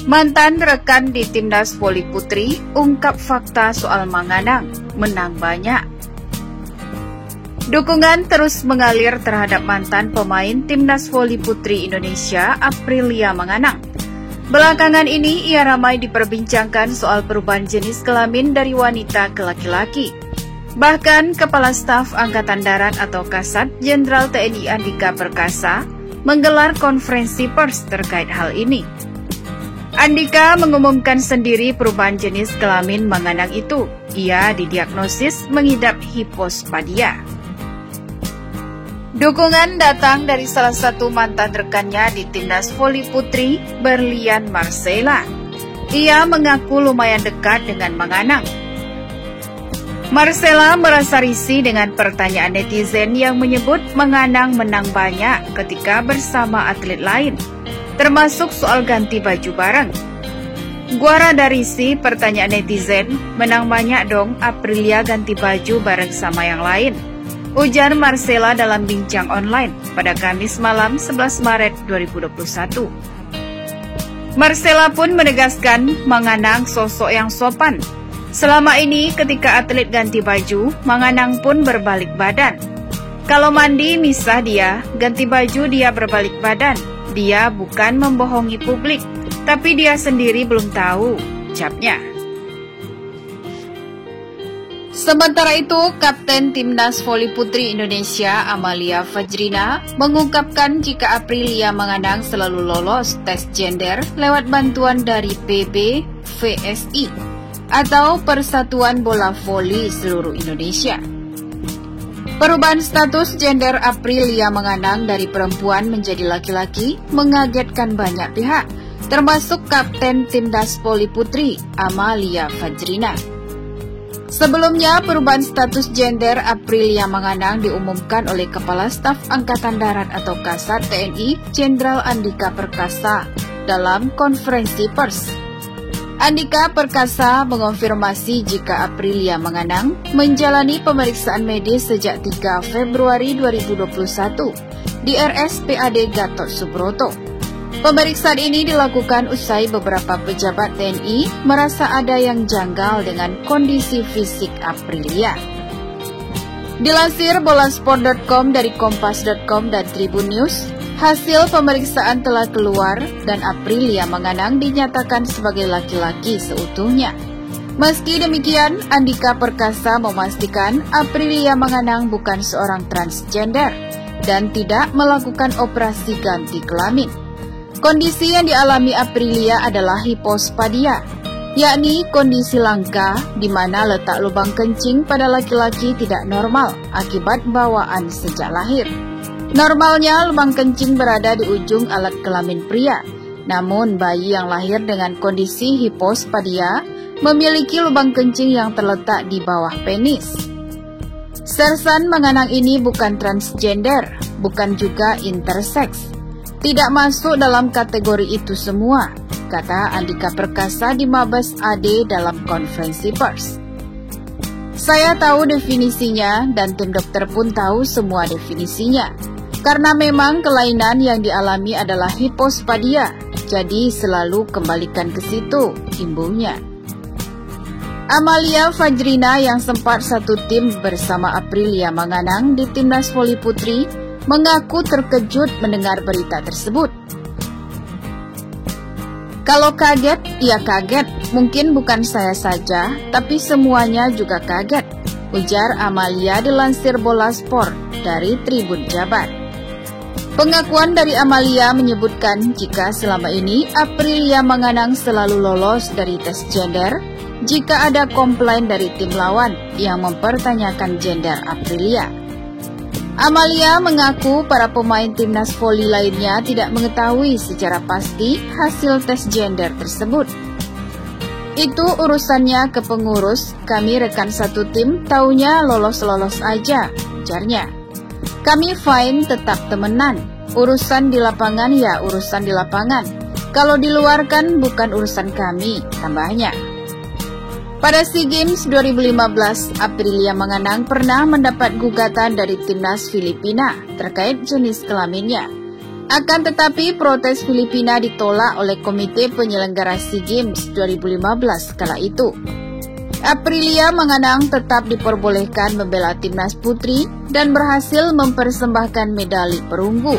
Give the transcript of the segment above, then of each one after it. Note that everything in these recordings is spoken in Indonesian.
Mantan rekan di Timnas Voli Putri ungkap fakta soal Manganang, menang banyak. Dukungan terus mengalir terhadap mantan pemain Timnas Voli Putri Indonesia, Aprilia Manganang. Belakangan ini ia ramai diperbincangkan soal perubahan jenis kelamin dari wanita ke laki-laki. Bahkan Kepala Staf Angkatan Darat atau Kasat Jenderal TNI Andika Perkasa menggelar konferensi pers terkait hal ini. Andika mengumumkan sendiri perubahan jenis kelamin Manganang itu. Ia didiagnosis mengidap hipospadia. Dukungan datang dari salah satu mantan rekannya di Timnas Voli Putri, Berlian Marcella. Ia mengaku lumayan dekat dengan Manganang. Marcella merasa risih dengan pertanyaan netizen yang menyebut Manganang menang banyak ketika bersama atlet lain, termasuk soal ganti baju bareng. Gua rada risih pertanyaan netizen, menang banyak dong Aprilia ganti baju bareng sama yang lain, ujar Marcella dalam bincang online pada Kamis malam 11 Maret 2021. Marcella pun menegaskan Manganang sosok yang sopan. Selama ini ketika atlet ganti baju, Manganang pun berbalik badan. Kalau mandi misah dia, ganti baju dia berbalik badan. Dia bukan membohongi publik, tapi dia sendiri belum tahu, ucapnya. Sementara itu, Kapten Timnas Voli Putri Indonesia, Amalia Fajrina, mengungkapkan jika Aprilia Manganang selalu lolos tes gender lewat bantuan dari PBVSI atau Persatuan Bola Voli Seluruh Indonesia. Perubahan status gender Aprilia Manganang dari perempuan menjadi laki-laki mengagetkan banyak pihak, termasuk Kapten Timnas Voli Putri, Amalia Fajrina. Sebelumnya, perubahan status gender Aprilia Manganang diumumkan oleh Kepala Staf Angkatan Darat atau Kasat TNI Jenderal Andika Perkasa dalam konferensi pers. Andika Perkasa mengonfirmasi jika Aprilia Manganang menjalani pemeriksaan medis sejak 3 Februari 2021 di RSPAD Gatot Subroto. Pemeriksaan ini dilakukan usai beberapa pejabat TNI merasa ada yang janggal dengan kondisi fisik Aprilia. Dilansir bolasport.com dari kompas.com dan Tribun News, hasil pemeriksaan telah keluar dan Aprilia Manganang dinyatakan sebagai laki-laki seutuhnya. Meski demikian, Andika Perkasa memastikan Aprilia Manganang bukan seorang transgender dan tidak melakukan operasi ganti kelamin. Kondisi yang dialami Aprilia adalah hipospadia, yakni kondisi langka di mana letak lubang kencing pada laki-laki tidak normal akibat bawaan sejak lahir. Normalnya lubang kencing berada di ujung alat kelamin pria, namun bayi yang lahir dengan kondisi hipospadia memiliki lubang kencing yang terletak di bawah penis. Sersan Manganang ini bukan transgender, bukan juga intersex. Tidak masuk dalam kategori itu semua, kata Andika Perkasa di Mabes AD dalam konferensi pers. Saya tahu definisinya dan tim dokter pun tahu semua definisinya. Karena memang kelainan yang dialami adalah hipospadia, jadi selalu kembalikan ke situ, imbuhnya. Amalia Fajrina yang sempat satu tim bersama Aprilia Manganang di Timnas Voli Putri mengaku terkejut mendengar berita tersebut. Kalau kaget, ya kaget. Mungkin bukan saya saja, tapi semuanya juga kaget, ujar Amalia dilansir Bola Sport dari Tribun Jabar. Pengakuan dari Amalia menyebutkan jika selama ini Aprilia Manganang selalu lolos dari tes gender jika ada komplain dari tim lawan yang mempertanyakan gender Aprilia. Amalia mengaku para pemain timnas voli lainnya tidak mengetahui secara pasti hasil tes gender tersebut. Itu urusannya ke pengurus, kami rekan satu tim taunya lolos-lolos aja, ujarnya. Kami fine tetap temenan, urusan di lapangan ya urusan di lapangan. Kalau di luar kan bukan urusan kami, tambahnya. Pada SEA Games 2015, Aprilia Manganang pernah mendapat gugatan dari timnas Filipina terkait jenis kelaminnya. Akan tetapi protes Filipina ditolak oleh Komite Penyelenggara SEA Games 2015 kala itu. Aprilia Manganang tetap diperbolehkan membela timnas putri dan berhasil mempersembahkan medali perunggu.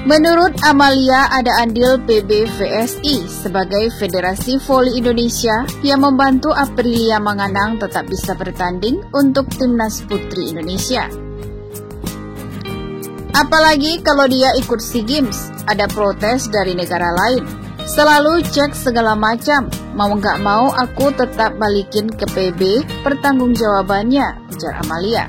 Menurut Amalia, ada andil PBVSI sebagai Federasi Voli Indonesia yang membantu Aprilia Manganang tetap bisa bertanding untuk timnas putri Indonesia. Apalagi kalau dia ikut SEA Games, ada protes dari negara lain. Selalu cek segala macam, mau nggak mau aku tetap balikin ke PB pertanggungjawabannya, ujar Amalia.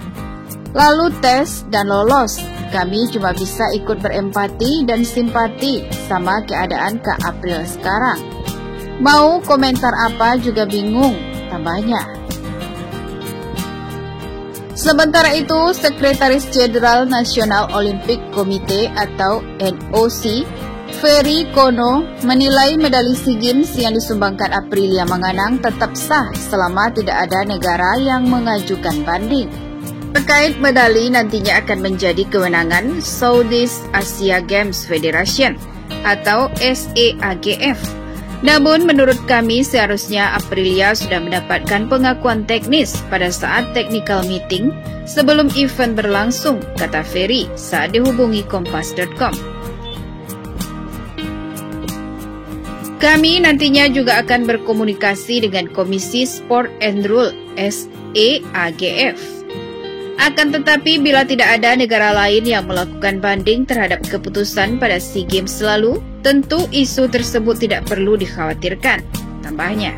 Lalu tes dan lolos, kami cuma bisa ikut berempati dan simpati sama keadaan Kak April sekarang. Mau komentar apa juga bingung, tambahnya. Sementara itu, Sekretaris Jenderal Nasional Olympic Committee atau NOC, Ferry Kono, menilai medali SEA Games yang disumbangkan Aprilia Manganang tetap sah selama tidak ada negara yang mengajukan banding. Terkait medali nantinya akan menjadi kewenangan Southeast Asia Games Federation atau SEAGF. Namun menurut kami seharusnya Aprilia sudah mendapatkan pengakuan teknis pada saat technical meeting sebelum event berlangsung, kata Ferry saat dihubungi Kompas.com. Kami nantinya juga akan berkomunikasi dengan Komisi Sport and Rule SEAGF. Akan tetapi bila tidak ada negara lain yang melakukan banding terhadap keputusan pada SEA Games lalu, tentu isu tersebut tidak perlu dikhawatirkan, tambahnya.